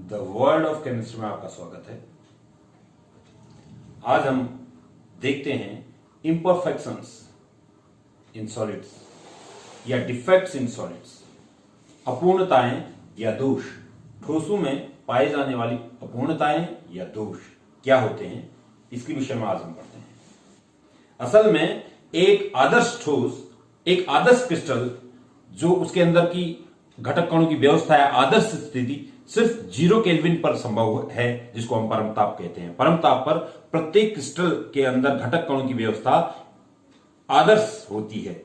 The world of chemistry में आपका स्वागत है। आज हम देखते हैं इम्परफेक्शंस इन सॉलिड्स या डिफेक्ट्स इन सॉलिड्स, अपूर्णताएं या दोष। ठोसों में पाए जाने वाली अपूर्णताएं या दोष क्या होते हैं, इसके विषय में आज हम पढ़ते हैं। असल में एक आदर्श ठोस, एक आदर्श क्रिस्टल जो उसके अंदर की घटक कणों की व्यवस्था है, आदर्श स्थिति सिर्फ 0 केल्विन पर संभव है, जिसको हम परम ताप कहते हैं। परम ताप पर प्रत्येक क्रिस्टल के अंदर घटक कणों की व्यवस्था आदर्श होती है,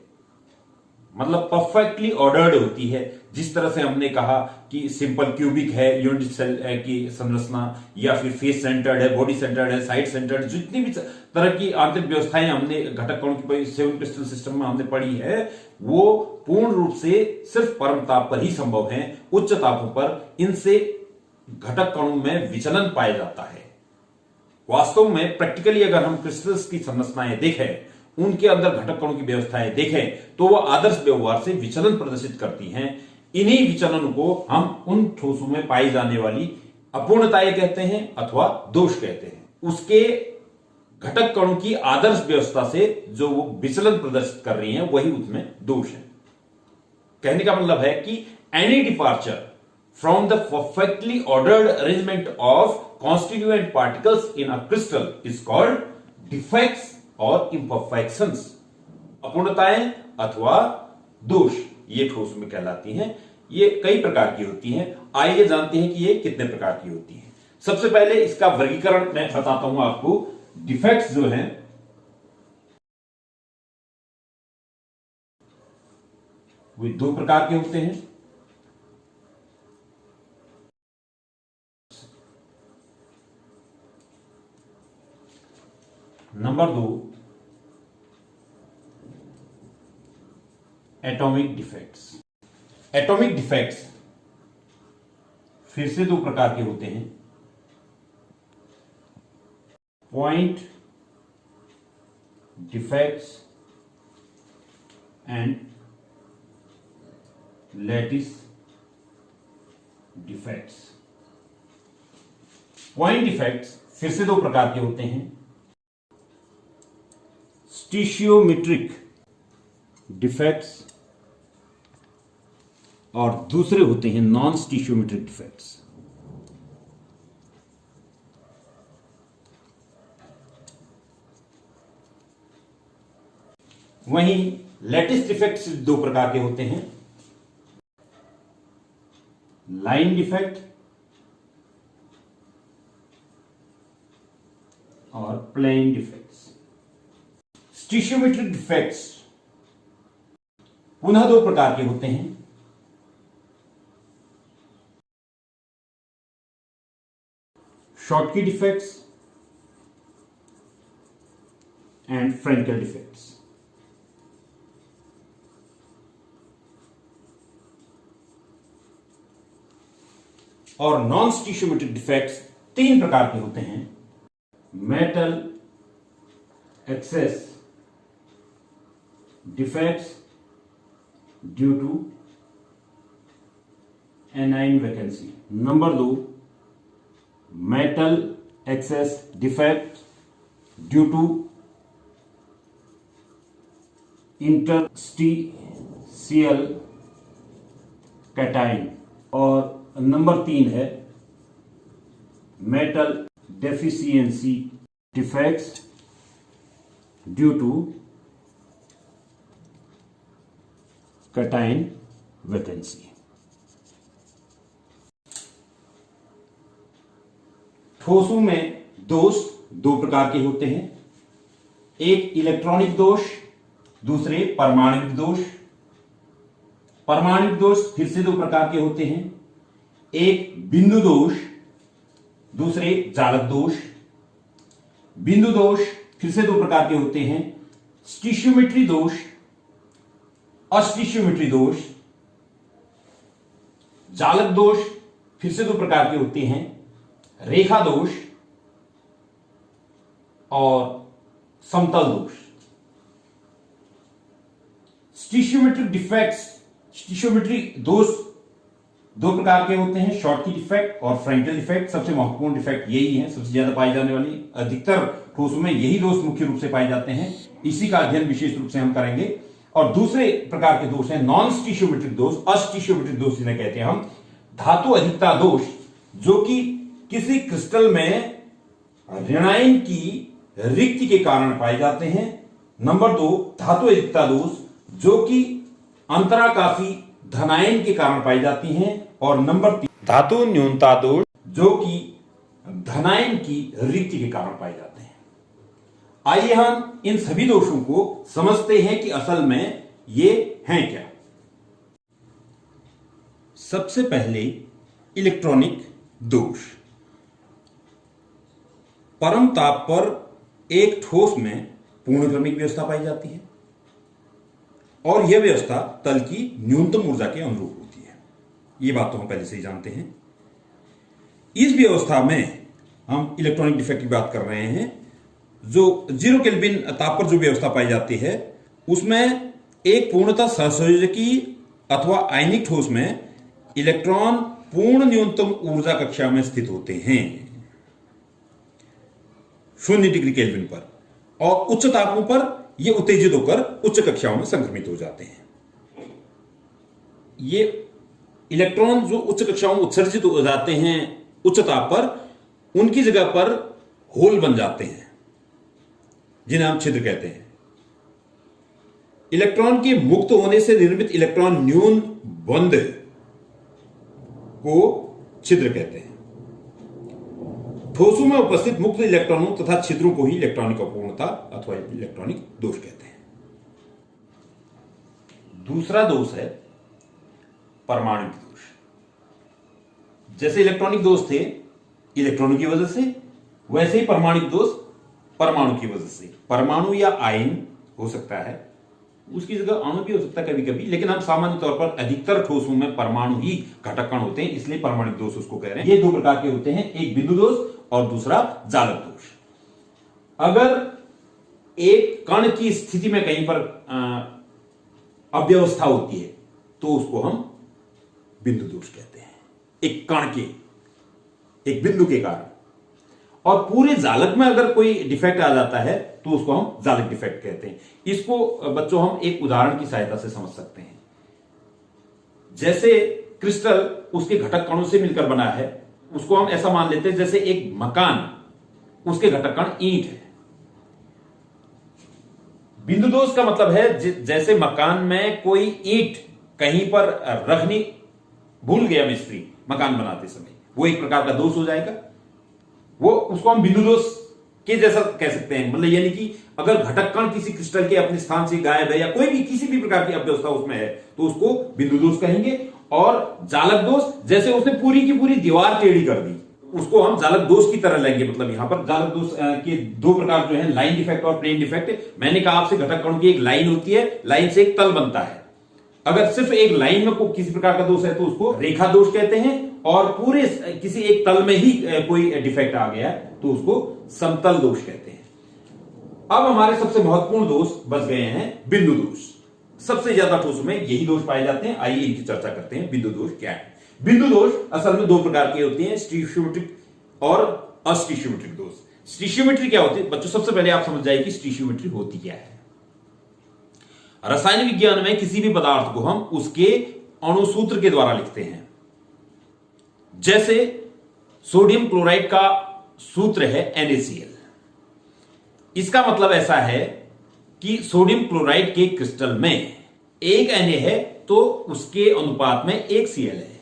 मतलब परफेक्टली ऑर्डर्ड होती है। जिस तरह से हमने कहा कि सिंपल क्यूबिक है, यूनिट सेल की संरचना, या फिर फेस सेंटर्ड है, बॉडी सेंटर्ड है, साइड सेंटर्ड, जितनी भी तरह की आंतरिक व्यवस्थाएं हमने घटक कणों की 7 क्रिस्टल सिस्टम में हमने पढ़ी है, वो पूर्ण रूप से सिर्फ परम ताप पर ही संभव है। उच्च तापों पर इनसे घटक कणों में विचलन पाया जाता है। वास्तव में प्रैक्टिकली अगर हम क्रिस्टल्स की संरचनाएं देखें, उनके अंदर घटक कणों की व्यवस्थाएं देखें, तो वह आदर्श व्यवहार से विचलन प्रदर्शित करती हैं। इन्हीं विचलन को हम उन ठोसों में पाई जाने वाली अपूर्णताएं कहते हैं अथवा दोष कहते हैं। उसके घटक कणों की आदर्श व्यवस्था से जो वो विचलन प्रदर्शित कर रही हैं, वही उसमें दोष है। कहने का मतलब है कि any departure from the perfectly ordered arrangement of constituent particles in a crystal is called defects और imperfections। अपूर्णताएं अथवा दोष ये ठोस में कहलाती हैं। ये कई प्रकार की होती हैं। आइए जानते हैं कि ये कितने प्रकार की होती हैं। सबसे पहले इसका वर्गीकरण मैं बताता हूं आपको। डिफेक्ट्स जो हैं वे 2 प्रकार के होते हैं। Number 2, atomic defects. Atomic defects फिर से 2 प्रकार के होते हैं। Point defects and lattice defects. Point defects फिर से 2 प्रकार के होते हैं। स्टीशियोमेट्रिक डिफेक्ट्स और दूसरे होते हैं नॉन स्टीशियोमेट्रिक डिफेक्ट्स। वहीं लैटिस डिफेक्ट्स 2 प्रकार के होते हैं। लाइन डिफेक्ट और प्लेन डिफेक्ट्स। स्टीशियोमेट्रिक डिफेक्ट्स पुनः 2 प्रकार के होते हैं। Schottky defects and Frenkel defects. और नॉन स्टीशियोमेट्रिक डिफेक्ट्स 3 प्रकार के होते हैं। Metal excess defects due to anion vacancy। Number 2, metal excess defect due to interstitial cation। और नंबर 3 है metal deficiency defects due to cation vacancy। ठोसों में दोष 2 प्रकार के होते हैं। एक इलेक्ट्रॉनिक दोष, दूसरे परमाणविक दोष। परमाणविक दोष फिर से 2 प्रकार के होते हैं। एक बिंदु दोष, दूसरे जालक दोष। बिंदु दोष फिर से 2 प्रकार के होते हैं। स्टीशियोमेट्री दोष, अस्टीशियोमेट्री दोष। जालक दोष फिर से 2 प्रकार के होते हैं। रेखा दोष और समतल दोष। स्टीशियोमेट्रिक डिफेक्ट्स, स्टीशियोमेट्री दोष दो प्रकार के होते हैं, शॉर्टकी डिफेक्ट और फ्रैंकेल डिफेक्ट। सबसे महत्वपूर्ण डिफेक्ट यही है, सबसे ज्यादा पाई जाने वाली, अधिकतर ठोसों में यही दोष मुख्य रूप से पाए जाते हैं। इसी का अध्ययन विशेष रूप से हम करेंगे। और दूसरे प्रकार के दोष हैं नॉन स्टीशियोमेट्रिक दोष, अस्टीशियोमेट्रिक दोष जिन्हें कहते हैं हम, धातु अधिकता दोष, जो कि किसी क्रिस्टल में ऋणायन की रिक्ति के कारण पाए जाते हैं। नंबर 2, धातु अधिकता दोष, जो कि अंतराकाशी धनायन के कारण पाई जाती हैं। और नंबर 3, धातु न्यूनता दोष, जो कि धनायन की रिक्ति के कारण पाए जाते हैं। आइए हम इन सभी दोषों को समझते हैं कि असल में ये हैं क्या। सबसे पहले इलेक्ट्रॉनिक दोष। परम ताप पर एक ठोस में पूर्ण क्रमिक व्यवस्था पाई जाती है और यह व्यवस्था तल की न्यूनतम ऊर्जा के अनुरूप होती है। यह बात तो हम पहले से ही जानते हैं। इस व्यवस्था में हम इलेक्ट्रॉनिक डिफेक्ट की बात कर रहे हैं। जो 0 केल्विन ताप पर जो व्यवस्था पाई जाती है उसमें एक पूर्णतः सहसंयोजकी अथवा आयनिक ठोस में इलेक्ट्रॉन पूर्ण न्यूनतम ऊर्जा कक्षा में स्थित होते हैं 0 डिग्री केल्विन पर, और उच्च तापों पर ये उत्तेजित होकर उच्च कक्षाओं में संक्रमित हो जाते हैं। ये इलेक्ट्रॉन जो उच्च कक्षाओं में उत्सर्जित हो जाते हैं उच्च ताप पर, उनकी जगह पर होल बन जाते हैं जिन्हें हम छिद्र कहते हैं। इलेक्ट्रॉन के मुक्त होने से निर्मित इलेक्ट्रॉन न्यून बंध को छिद्र कहते हैं। ठोसों में उपस्थित मुक्त इलेक्ट्रॉनों तथा छिद्रों को ही इलेक्ट्रॉनिक अपूर्णता अथवा इलेक्ट्रॉनिक दोष कहते हैं। दूसरा दोष है परमाणु दोष। जैसे इलेक्ट्रॉनिक दोष थे इलेक्ट्रॉनों की वजह से, वैसे ही परमाणु दोष परमाणु की वजह से। परमाणु या आयन हो सकता है, उसकी जगह अणु भी हो सकता है कभी कभी, लेकिन हम सामान्य तौर पर अधिकतर ठोसों में परमाणु ही घटक कण होते हैं, इसलिए परमाणु दोष उसको कह रहे हैं। ये दो प्रकार के होते हैं, एक बिंदु दोष और दूसरा जालक दोष। अगर एक कण की स्थिति में कहीं पर अव्यवस्था होती है तो उसको हम बिंदु दोष कहते हैं, एक कण के, एक बिंदु के कारण। और पूरे जालक में अगर कोई डिफेक्ट आ जाता है तो उसको हम जालक डिफेक्ट कहते हैं। इसको बच्चों हम एक उदाहरण की सहायता से समझ सकते हैं। जैसे क्रिस्टल उसके घटक कणों से मिलकर बना है, उसको हम ऐसा मान लेते हैं जैसे एक मकान, उसके घटक कण ईंट है। बिंदु दोष का मतलब है जैसे मकान में कोई ईंट कहीं पर रखनी भूल गया मिस्त्री मकान बनाते समय, वो एक प्रकार का दोष हो जाएगा। वो उसको हम बिंदु दोष के जैसा कह सकते हैं। मतलब यानी कि अगर घटक कण किसी क्रिस्टल के अपने स्थान से गायब है या कोई भी किसी भी प्रकार की अव्यवस्था उसमें है तो उसको बिंदु दोष कहेंगे। और जालक दोष, जैसे उसने पूरी की पूरी दीवार टेढ़ी कर दी, उसको हम जालक दोष की तरह लेंगे। मतलब यहां पर जालक दोष के दो प्रकार जो है, लाइन डिफेक्ट और प्लेन डिफेक्ट। मैंने कहा आपसे घटक कणों की एक लाइन होती है, लाइन से एक तल बनता है। अगर सिर्फ एक लाइन में किसी प्रकार का दोष है तो उसको रेखा दोष कहते हैं, और पूरे किसी एक तल में ही कोई डिफेक्ट आ गया तो उसको समतल दोष कहते हैं। अब हमारे सबसे महत्वपूर्ण दोष बच गए हैं बिंदु दोष। सबसे ज्यादा ठोसों में यही दोष पाए जाते हैं। आइए इनकी चर्चा करते हैं। बिंदु दोष क्या है? बिंदु दोष असल में दो प्रकार के होते हैं, स्टीशियोमेट्रिक और अस्टीशियोमेट्रिक दोष। स्टीशियोमेट्री क्या होती है बच्चों? सबसे पहले आप समझ जाइए कि स्टीशियोमेट्री होती क्या है। रसायन विज्ञान में किसी भी पदार्थ को हम उसके अणुसूत्र के द्वारा लिखते हैं। जैसे सोडियम क्लोराइड का सूत्र है NaCl। इसका मतलब ऐसा है कि सोडियम क्लोराइड के क्रिस्टल में एक Na है तो उसके अनुपात में एक Cl है।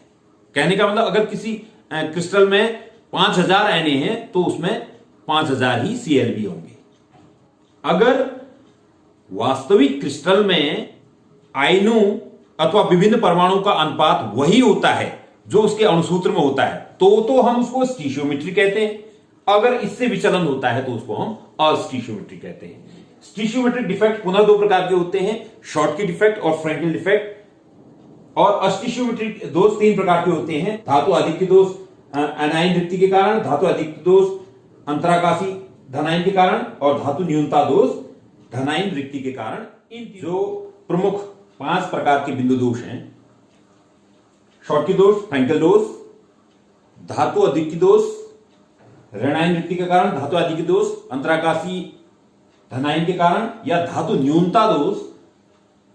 कहने का मतलब अगर किसी क्रिस्टल में 5000 Na है तो उसमें 5000 ही Cl भी होंगे। अगर वास्तविक क्रिस्टल में आयनों अथवा विभिन्न परमाणुओं का अनुपात वही होता है जो उसके अणुसूत्र में होता है तो हम उसको स्टीशियोमेट्री कहते हैं। अगर इससे विचलन होता है तो उसको हम अस्टीशियोमेट्री कहते हैं। स्टीशियोमेट्रिक डिफेक्ट पुनः दो प्रकार के होते हैं, शॉर्टकी डिफेक्ट और फ्रैंकेल डिफेक्ट। और अस्टीशियोमेट्रिक दोष तीन प्रकार के होते हैं, धातु आधिक्य दोष एनायन रिक्ति के कारण, धातु आधिक्य दोष अंतराकाशी धनायन के कारण, और धातु न्यूनता दोष धनायन रिक्ति के कारण। इन जो प्रमुख 5 प्रकार के बिंदु दोष हैं, शॉटकी दोष, फ्रैंकल दोष, धातु अधिक्य दोष, ऋणायन रिक्ति के कारण धातु अधिक्य दोष, अंतराकाशी धनायन के कारण या धातु न्यूनता दोष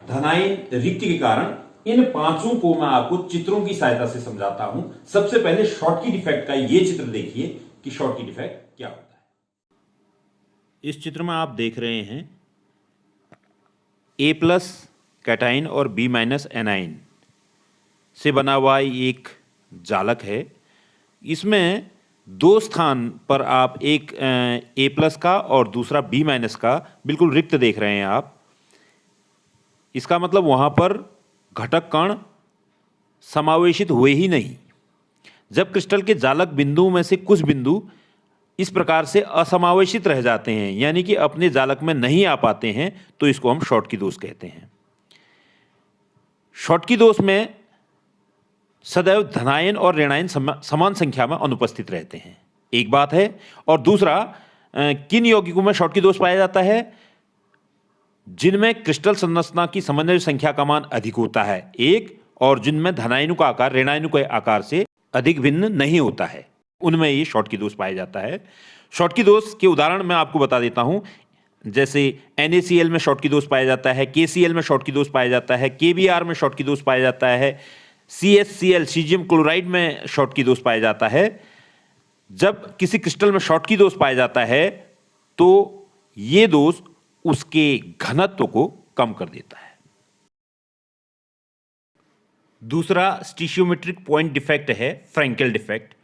धनायन रिक्ति के कारण, इन पांचों को मैं आपको चित्रों की सहायता से समझाता हूं। सबसे पहले शॉटकी डिफेक्ट का ये चित्र देखिए कि शॉटकी डिफेक्ट क्या होता है। इस चित्र में आप देख रहे हैं A+ कैटाइन और B- एनाइन से बना हुआ एक जालक है। इसमें दो स्थान पर आप एक A+ का और दूसरा B- का बिल्कुल रिक्त देख रहे हैं आप। इसका मतलब वहां पर घटक कण समावेशित हुए ही नहीं। जब क्रिस्टल के जालक बिंदुओं में से कुछ बिंदु इस प्रकार से असमावेशित रह जाते हैं, यानी कि अपने जालक में नहीं आ पाते हैं, तो इसको हम शॉटकी दोष कहते हैं। शॉटकी दोष में सदैव धनायन और ऋणायन समान संख्या में अनुपस्थित रहते हैं, एक बात है। और दूसरा, किन यौगिकों में शॉटकी दोष पाया जाता है? जिनमें क्रिस्टल संरचना की समन्वय संख्या का मान अधिक होता है, एक, और जिनमें धनायनों का आकार ऋणायनों के आकार से अधिक भिन्न नहीं होता है, उनमें ये शॉटकी दोष पाया जाता है। शॉटकी दोष के उदाहरण मैं आपको बता देता हूं। जैसे NaCl में शॉटकी दोष पाया जाता है, KCl में शॉटकी दोष पाया जाता है, KBr में शॉटकी दोष पाया जाता है, CaCl सीजियम क्लोराइड में शॉटकी दोष पाया जाता है। जब किसी क्रिस्टल में शॉटकी दोष पाया जाता है तो ये दोष उसके घनत्व को कम कर देता है। दूसरा स्टीशियोमेट्रिक पॉइंट डिफेक्ट है फ्रैंकल डिफेक्ट।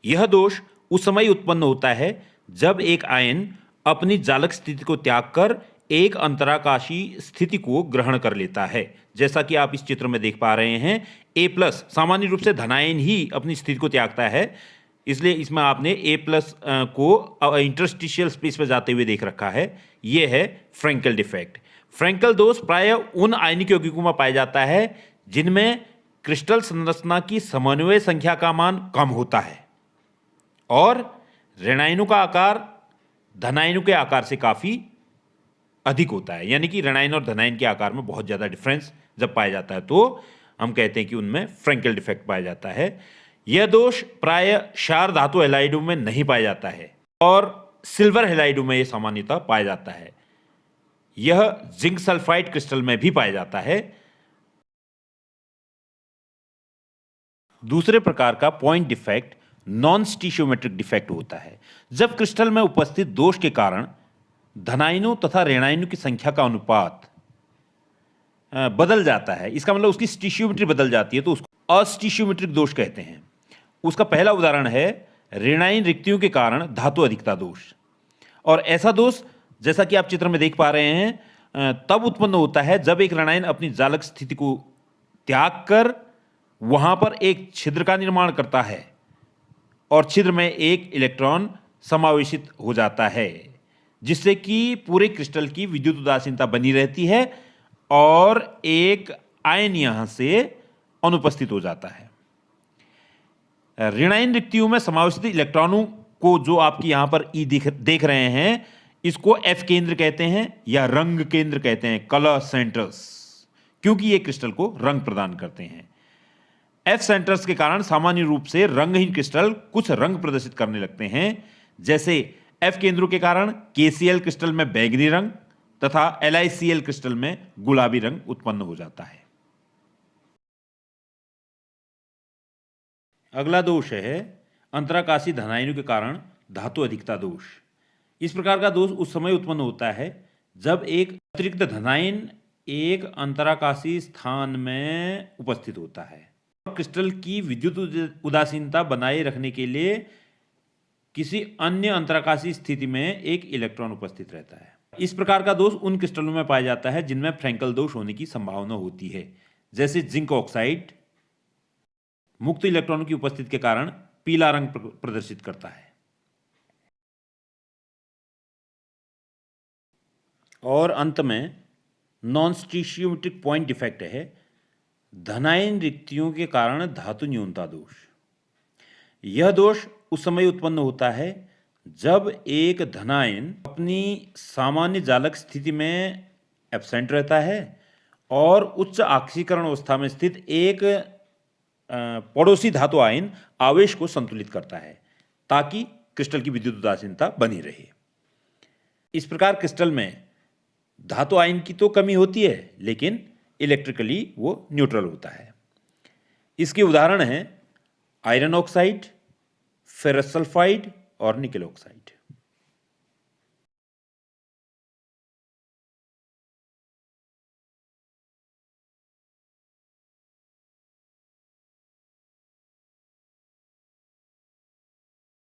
यह दोष उस समय उत्पन्न होता है जब एक आयन अपनी जालक स्थिति को त्याग कर एक अंतराकाशी स्थिति को ग्रहण कर लेता है। जैसा कि आप इस चित्र में देख पा रहे हैं, A+ सामान्य रूप से धनायन ही अपनी स्थिति को त्यागता है, इसलिए इसमें आपने A+ को इंटरस्टिशियल स्पेस में जाते हुए देख रखा है। यह है फ्रैंकल डिफेक्ट। फ्रैंकल दोष प्राय उन आयनिक यौगिकों में पाया जाता है जिनमें क्रिस्टल संरचना की समन्वय संख्या का मान कम होता है और ऋणायनों का आकार धनायनों के आकार से काफी अधिक होता है, यानी कि ऋणायन और धनायन के आकार में बहुत ज्यादा डिफरेंस जब पाया जाता है तो हम कहते हैं कि उनमें फ्रैंकल डिफेक्ट पाया जाता है। यह दोष प्राय क्षार धातु हैलाइडों में नहीं पाया जाता है और सिल्वर हैलाइडों में यह सामान्यतः पाया जाता है। यह जिंक सल्फाइड क्रिस्टल में भी पाया जाता है। दूसरे प्रकार का पॉइंट डिफेक्ट नॉन स्टीशियोमेट्रिक डिफेक्ट होता है, जब क्रिस्टल में उपस्थित दोष के कारण धनायनों तथा ऋणायनों की संख्या का अनुपात बदल जाता है। इसका मतलब उसकी स्टीशियोमेट्री बदल जाती है, तो उसको अस्टीशियोमेट्रिक दोष कहते हैं। उसका पहला उदाहरण है ऋणायन रिक्तियों के कारण धातु अधिकता दोष। और ऐसा दोष, जैसा कि आप चित्र में देख पा रहे हैं, तब उत्पन्न होता है जब एक ऋणायन अपनी जालक स्थिति को त्याग कर वहां पर एक छिद्र का निर्माण करता है और छिद्र में एक इलेक्ट्रॉन समावेशित हो जाता है, जिससे कि पूरे क्रिस्टल की विद्युत उदासीनता बनी रहती है और एक आयन यहां से अनुपस्थित हो जाता है। ऋणायन रिक्तियों में समावेशित इलेक्ट्रॉनों को जो आपकी यहां पर ई देख रहे हैं, इसको F केंद्र कहते हैं या रंग केंद्र कहते हैं, कलर सेंटर्स, क्योंकि ये क्रिस्टल को रंग प्रदान करते हैं। F सेंटर्स के कारण सामान्य रूप से रंगहीन क्रिस्टल कुछ रंग प्रदर्शित करने लगते हैं। जैसे F केंद्रों के कारण KCl क्रिस्टल में बैंगनी रंग तथा LiCl क्रिस्टल में गुलाबी रंग उत्पन्न हो जाता है। अगला दोष है अंतराकाशी धनायनों के कारण धातु अधिकता दोष। इस प्रकार का दोष उस समय उत्पन्न होता है जब एक अतिरिक्त धनायन एक अंतराकाशी स्थान में उपस्थित होता है। क्रिस्टल की विद्युत उदासीनता बनाए रखने के लिए किसी अन्य अंतराकाशी स्थिति में एक इलेक्ट्रॉन उपस्थित रहता है। इस प्रकार का दोष उन क्रिस्टलों में पाया जाता है जिनमें फ्रैंकल दोष होने की संभावना होती है। जैसे जिंक ऑक्साइड मुक्त इलेक्ट्रॉनों की उपस्थिति के कारण पीला रंग प्रदर्शित करता है। और अंत में नॉन स्टीशियोमेट्रिक पॉइंट डिफेक्ट है धनायन रिक्तियों के कारण धातु न्यूनता दोष। यह दोष उस समय उत्पन्न होता है जब एक धनायन अपनी सामान्य जालक स्थिति में एब्सेंट रहता है और उच्च ऑक्सीकरण अवस्था में स्थित एक पड़ोसी धातु आयन आवेश को संतुलित करता है ताकि क्रिस्टल की विद्युत उदासीनता बनी रहे। इस प्रकार क्रिस्टल में धातु आयन की तो कमी होती है लेकिन इलेक्ट्रिकली वो न्यूट्रल होता है। इसके उदाहरण हैं आयरन ऑक्साइड, फेरस सल्फाइड और निकल ऑक्साइड।